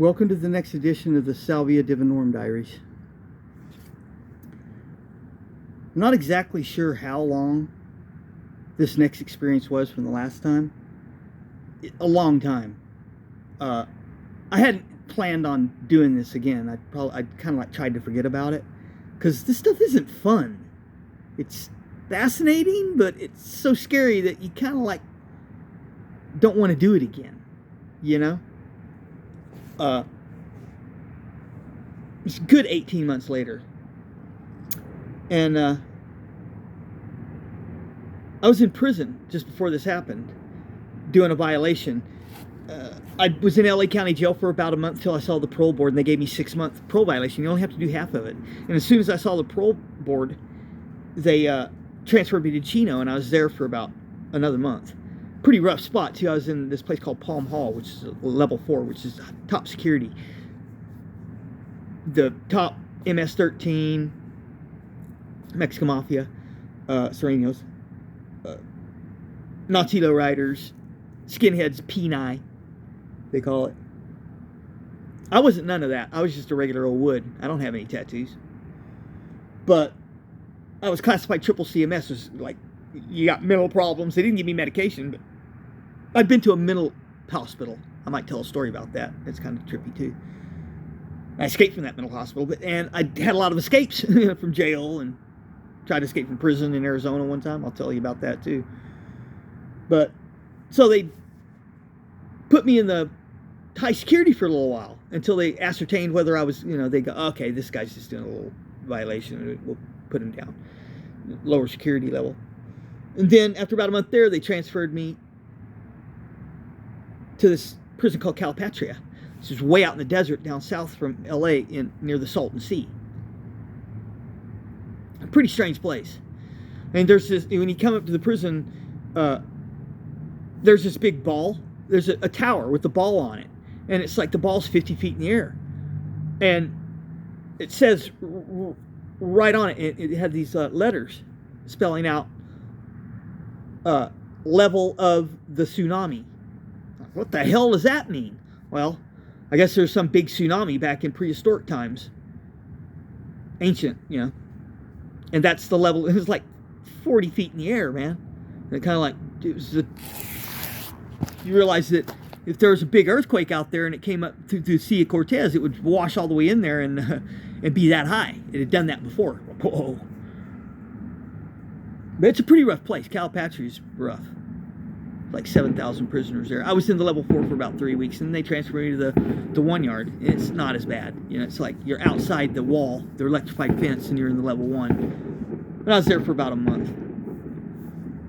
Welcome to the next edition of the Salvia divinorum diaries. I'm not exactly sure how long this next experience was from the last time. A long time. I hadn't planned on doing this again. I'd kind of like tried to forget about it because this stuff isn't fun. It's fascinating, but it's so scary that you kind of like don't want to do it again, you know? It's a good 18 months later. And I was in prison just before this happened, doing a violation. I was in LA County Jail for about a month till I saw the parole board, and they gave me 6-month parole violation. You only have to do half of it. And as soon as I saw the parole board, they transferred me to Chino, and I was there for about another month. Pretty rough spot, too. I was in this place called Palm Hall, which is level 4, which is top security. The top MS-13, Mexican Mafia, Serenos, Nazi lowriders, skinheads, Peni, they call it. I wasn't none of that. I was just a regular old wood. I don't have any tattoos. But I was classified triple CMS. It was like, you got mental problems. They didn't give me medication, but I've been to a mental hospital. I might tell a story about that. It's kind of trippy too. I escaped from that mental hospital, and I had a lot of escapes from jail and tried to escape from prison in Arizona one time. I'll tell you about that too. But so they put me in the high security for a little while until they ascertained whether I was, they go, okay, this guy's just doing a little violation. We'll put him down. Lower security level. And then after about a month there, they transferred me to this prison called Calipatria. This is way out in the desert down south from LA near the Salton Sea. A pretty strange place. And there's this, when you come up to the prison, there's this big ball. There's a tower with the ball on it. And it's like the ball's 50 feet in the air. And it says right on it, it had these letters spelling out level of the tsunami. What the hell does that mean? Well, I guess there's some big tsunami back in prehistoric times. Ancient, And that's the level. It was like 40 feet in the air, man. And it kind of like, you realize that if there was a big earthquake out there and it came up through the Sea of Cortez, it would wash all the way in there and be that high. It had done that before. Whoa. But it's a pretty rough place. Calipatria is rough. Like 7,000 prisoners there. I was in the level 4 for about 3 weeks, and then they transferred me to the 1 yard. It's not as bad. It's like you're outside the wall, the electrified fence, and you're in the level 1. But I was there for about a month.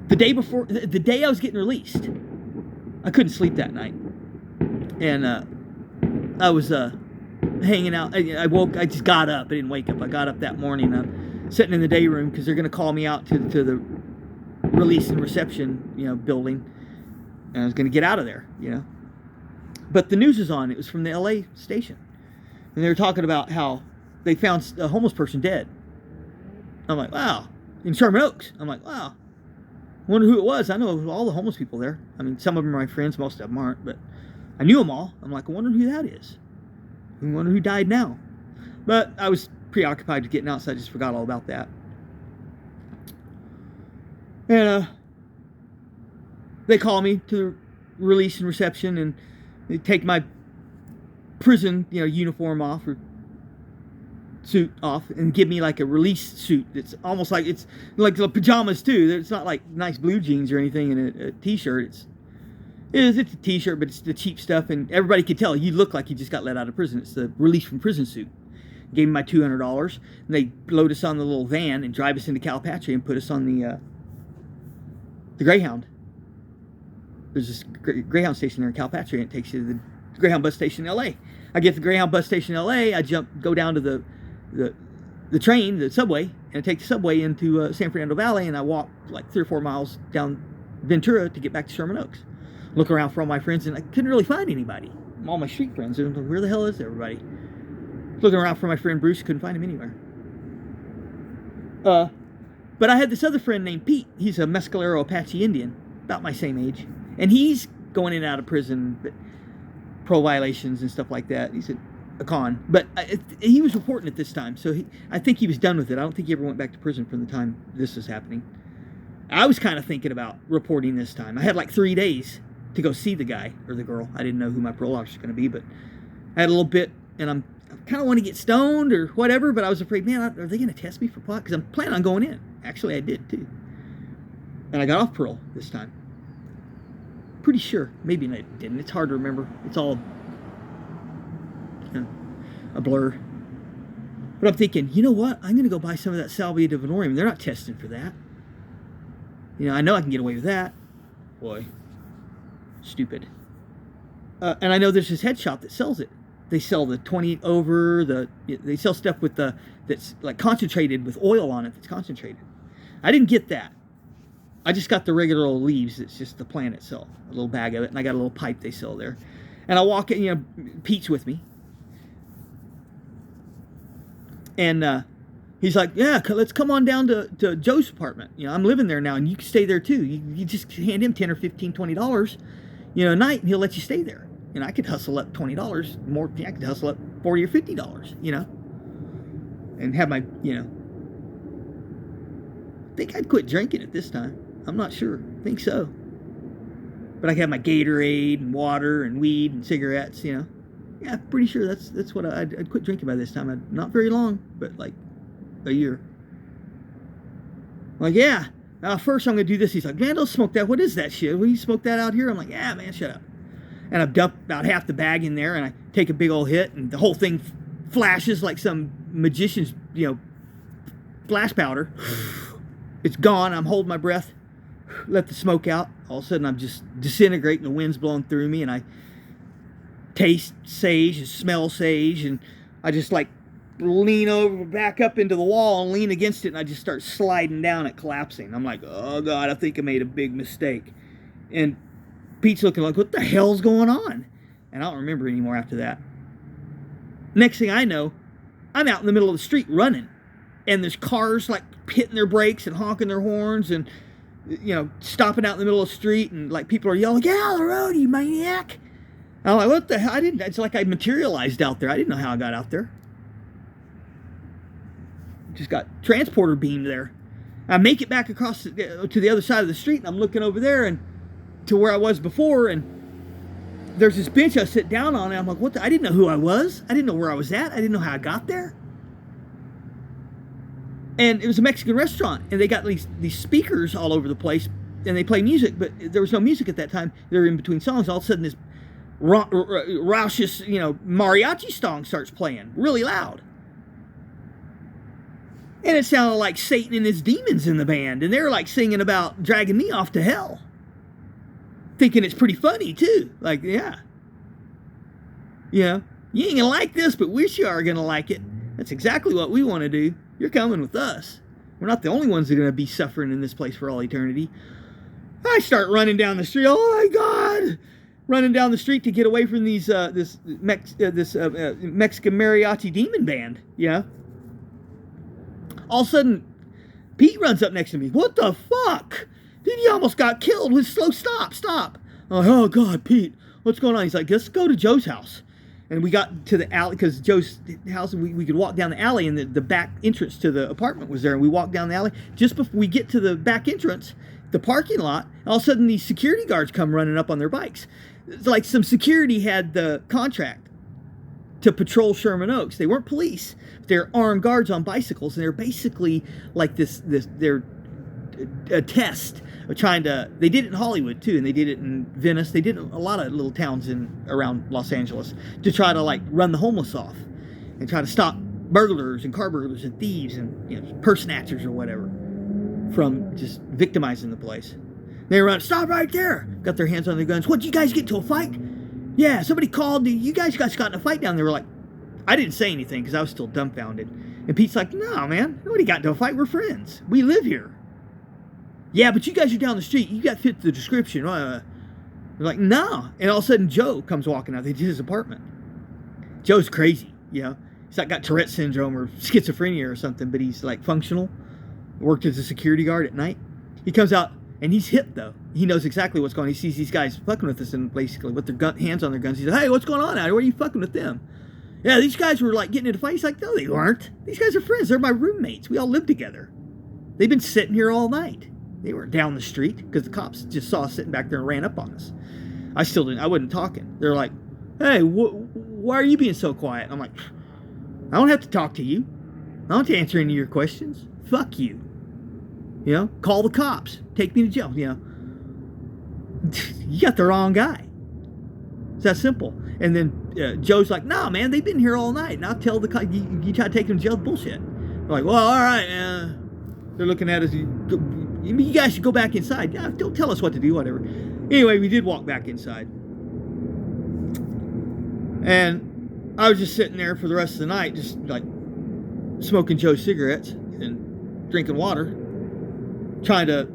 The day I was getting released, I couldn't sleep that night. And I was hanging out. I just got up. I didn't wake up. I got up that morning. I'm sitting in the day room because they're going to call me out to the release and reception, building. And I was going to get out of there, But the news was on. It was from the LA station. And they were talking about how they found a homeless person dead. I'm like, wow. In Sherman Oaks. I'm like, wow. Wonder who it was. I know all the homeless people there. I mean, some of them are my friends. Most of them aren't. But I knew them all. I'm like, I wonder who that is. I wonder who died now. But I was preoccupied with getting out, so I just forgot all about that. And they call me to release and reception, and they take my prison, uniform off or suit off, and give me like a release suit. It's almost like it's like the pajamas too. It's not like nice blue jeans or anything and a t-shirt. It's a t-shirt, but it's the cheap stuff, and everybody could tell you look like you just got let out of prison. It's the release from prison suit. Gave me my $200, and they load us on the little van and drive us into Calipatria and put us on the Greyhound. There's this Greyhound station there in Calipatria, and it takes you to the Greyhound bus station in LA. I get to the Greyhound bus station in LA, I go down to the train, the subway, and I take the subway into San Fernando Valley, and I walk like 3 or 4 miles down Ventura to get back to Sherman Oaks. Look around for all my friends, and I couldn't really find anybody. All my street friends, and where the hell is everybody? Looking around for my friend Bruce, couldn't find him anywhere. But I had this other friend named Pete. He's a Mescalero Apache Indian, about my same age. And he's going in and out of prison. But parole violations and stuff like that. He's a con. But he was reporting it this time, so I think he was done with it. I don't think he ever went back to prison from the time this was happening. I was kind of thinking about reporting this time. I had like 3 days to go see the guy or the girl. I didn't know who my parole officer was going to be, but I had a little bit, and I kind of want to get stoned or whatever, but I was afraid, man, are they going to test me for pot? Because I'm planning on going in. Actually, I did too. And I got off parole this time. Pretty sure. Maybe I didn't. It's hard to remember. It's all a blur. But I'm thinking, you know what? I'm going to go buy some of that Salvia divinorum. They're not testing for that. I know I can get away with that. Boy. Stupid. And I know there's this head shop that sells it. They sell the 20 over, they sell stuff with that's like concentrated with oil on it that's concentrated. I didn't get that. I just got the regular old leaves. It's just the plant itself. A little bag of it. And I got a little pipe they sell there. And I walk in, Pete's with me. And he's like, yeah, let's come on down to Joe's apartment. I'm living there now, and you can stay there too. You just hand him $10 or $15, $20, a night, and he'll let you stay there. I could hustle up $20 more. I could hustle up $40 or $50, and have my, I think I'd quit drinking at this time. I'm not sure. I think so. But I could have my Gatorade and water and weed and cigarettes, Yeah, pretty sure that's what I'd quit drinking by this time. Not very long, but like a year. I'm like, yeah. First I'm going to do this. He's like, man, don't smoke that. What is that shit? Will you smoke that out here? I'm like, yeah, man, shut up. And I've dumped about half the bag in there, and I take a big old hit, and the whole thing flashes like some magician's, flash powder. It's gone. I'm holding my breath. Let the smoke out. All of a sudden, I'm just disintegrating. The wind's blowing through me, and I taste sage and smell sage, and I just like lean over, back up into the wall and lean against it, and I just start sliding down and collapsing. I'm like, oh God, I think I made a big mistake. And Pete's looking like, what the hell's going on? And I don't remember anymore after that. Next thing I know, I'm out in the middle of the street running, and there's cars like hitting their brakes and honking their horns and stopping out in the middle of the street, and like people are yelling, get out of the road, you maniac. I'm like, what the hell? It's like I materialized out there. I didn't know how I got out there. Just got transporter beamed there. I make it back across to the other side of the street, and I'm looking over there and to where I was before, and there's this bench I sit down on, and I'm like, what I didn't know who I was. I didn't know where I was at. I didn't know how I got there. And it was a Mexican restaurant, and they got these speakers all over the place, and they play music, but there was no music at that time. They were in between songs. All of a sudden, this raucous, mariachi song starts playing really loud. And it sounded like Satan and his demons in the band, and they were like singing about dragging me off to hell. Thinking it's pretty funny, too. Like, yeah. You ain't gonna like this, but we sure are gonna like it. That's exactly what we want to do. You're coming with us. We're not the only ones that are gonna be suffering in this place for all eternity. I start running down the street. Oh my God! Running down the street to get away from these this Mexican mariachi demon band. All of a sudden, Pete runs up next to me. What the fuck? Dude, you almost got killed. Slow, stop. I'm like, oh God, Pete, what's going on? He's like, let's go to Joe's house. And we got to the alley, because Joe's house, we could walk down the alley, and the back entrance to the apartment was there. And we walked down the alley. Just before we get to the back entrance, the parking lot, all of a sudden these security guards come running up on their bikes. It's like some security had the contract to patrol Sherman Oaks. They weren't police. They're armed guards on bicycles, and they're basically like they're a test of trying to, they did it in Hollywood too, and they did it in Venice. They did it in a lot of little towns around Los Angeles to try to like run the homeless off and try to stop burglars and car burglars and thieves and purse snatchers or whatever from just victimizing the place. They run, stop right there, got their hands on their guns. What, you guys get into a fight? Yeah, somebody called, you guys got in a fight down there. We're like, I didn't say anything because I was still dumbfounded. And Pete's like, no, man, nobody got into a fight. We're friends. We live here. Yeah, but you guys are down the street. You got fit the description. We're like, no. And all of a sudden, Joe comes walking out. They did his apartment. Joe's crazy, He's like got Tourette syndrome or schizophrenia or something, but he's like functional. Worked as a security guard at night. He comes out, And he's hip, though. He knows exactly what's going on. He sees these guys fucking with us, and basically with their hands on their guns. He's like, hey, what's going on out here? Why are you fucking with them? Yeah, these guys were like getting into a fight. He's like, no, they aren't. These guys are friends. They're my roommates. We all live together. They've been sitting here all night. They weren't down the street because the cops just saw us sitting back there and ran up on us. I wasn't talking. They're like, hey, why are you being so quiet? I'm like, I don't have to talk to you. I don't have to answer any of your questions. Fuck you. You know, call the cops. Take me to jail. You know, you got the wrong guy. It's that simple. And then Joe's like, no, man, they've been here all night. And I'll tell the cops, you try to take them to jail, bullshit. They're like, well, all right. They're looking at us. You guys should go back inside. Yeah, don't tell us what to do, whatever. Anyway, we did walk back inside. And I was just sitting there for the rest of the night, just like smoking Joe's cigarettes and drinking water, trying to,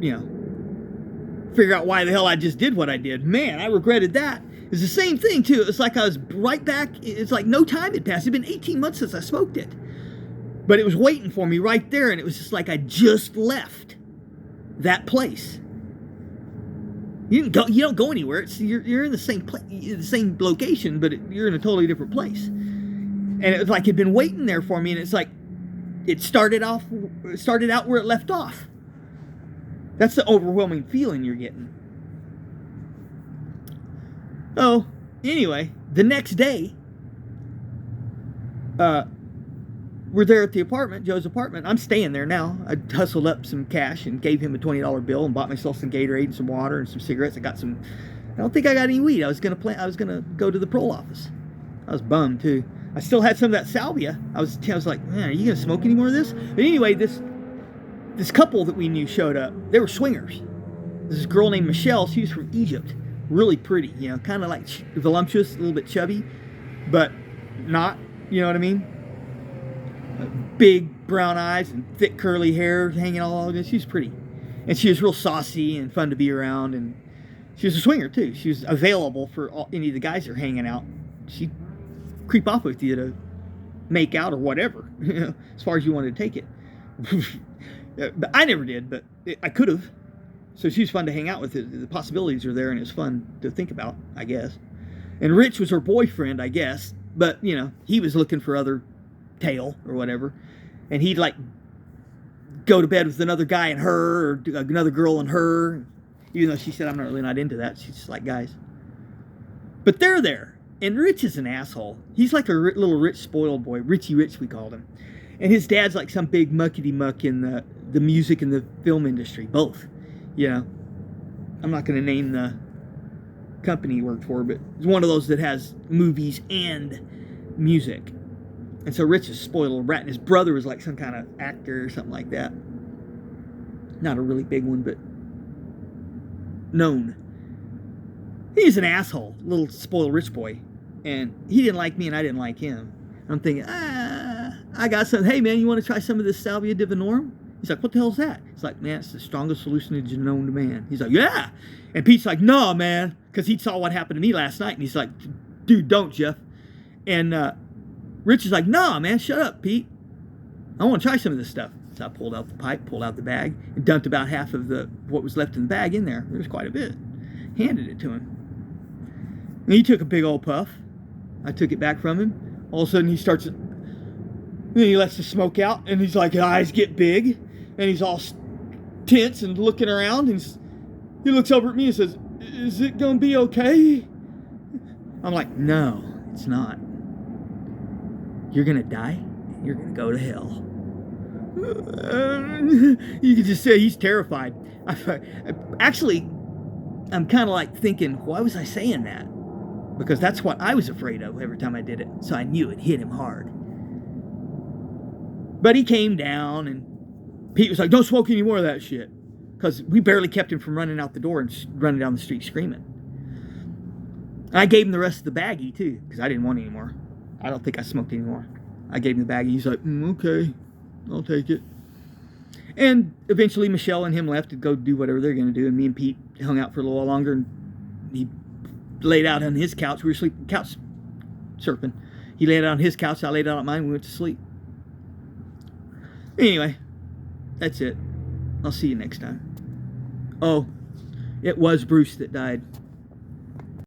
you know, figure out why the hell I just did what I did. Man, I regretted that. It's the same thing, too. It's like I was right back. It's like no time had passed. It'd been 18 months since I smoked it. But it was waiting for me right there, and it was just like I just left that place. You don't go anywhere. You're in the same place, the same location, but you're in a totally different place. And it was like it'd been waiting there for me, and it's like it started out where it left off. That's the overwhelming feeling you're getting. Oh, anyway, the next day, we're there at the apartment, Joe's apartment. I'm staying there now. I hustled up some cash and gave him a $20 bill and bought myself some Gatorade and some water and some cigarettes. I don't think I got any weed. I was gonna go to the parole office. I was bummed too. I still had some of that salvia. I was like, man, are you gonna smoke any more of this? But anyway, this couple that we knew showed up. They were swingers. This girl named Michelle. She was from Egypt. Really pretty, you know, kind of like voluptuous, a little bit chubby, but not, you know what I mean? Big brown eyes and thick curly hair hanging all over. She was pretty. And she was real saucy and fun to be around. And she was a swinger, too. She was available for any of the guys that are hanging out. She'd creep off with you to make out or whatever, you know, as far as you wanted to take it. But I never did, but I could have. So she was fun to hang out with. The possibilities are there, and it was fun to think about, I guess. And Rich was her boyfriend, I guess. But, you know, he was looking for other tail or whatever. And he'd, like, go to bed with another guy and her, or another girl and her. Even though she said, I'm really not into that. She's just like guys. But they're there. And Rich is an asshole. He's like a little rich, spoiled boy. Richie Rich, we called him. And his dad's like some big muckety-muck in the music and the film industry. Both. You know, I'm not going to name the company he worked for, but it's one of those that has movies and music. And so Rich is a spoiled little brat, and his brother was like some kind of actor or something like that. Not a really big one, but known. He's an asshole, little spoiled rich boy. And he didn't like me, and I didn't like him. I'm thinking, I got some. Hey, man, you want to try some of this Salvia divinorum? He's like, what the hell's that? It's like, man, it's the strongest hallucinogen known to man. He's like, yeah. And Pete's like, no, man, because he saw what happened to me last night. And he's like, dude, don't, Jeff. And Rich is like, nah, man, shut up, Pete. I want to try some of this stuff. So I pulled out the pipe, pulled out the bag, and dumped about half of what was left in the bag in there. There was quite a bit. Handed it to him. And he took a big old puff. I took it back from him. All of a sudden, then he lets the smoke out, and he's like, his eyes get big. And he's all tense and looking around. And he looks over at me and says, is it going to be okay? I'm like, no, it's not. You're going to die. And you're going to go to hell. You can just say he's terrified. Actually, I'm kind of like thinking, why was I saying that? Because that's what I was afraid of every time I did it. So I knew it hit him hard. But he came down, and Pete was like, don't smoke any more of that shit. Because we barely kept him from running out the door and running down the street screaming. I gave him the rest of the baggie, too, because I didn't want any more. I don't think I smoked anymore. I gave him the baggie. He's like, okay, I'll take it. And eventually Michelle and him left to go do whatever they're going to do. And me and Pete hung out for a little while longer. And he laid out on his couch. We were sleeping, couch surfing. He laid out on his couch. I laid out on mine. We went to sleep. Anyway, that's it. I'll see you next time. Oh, it was Bruce that died.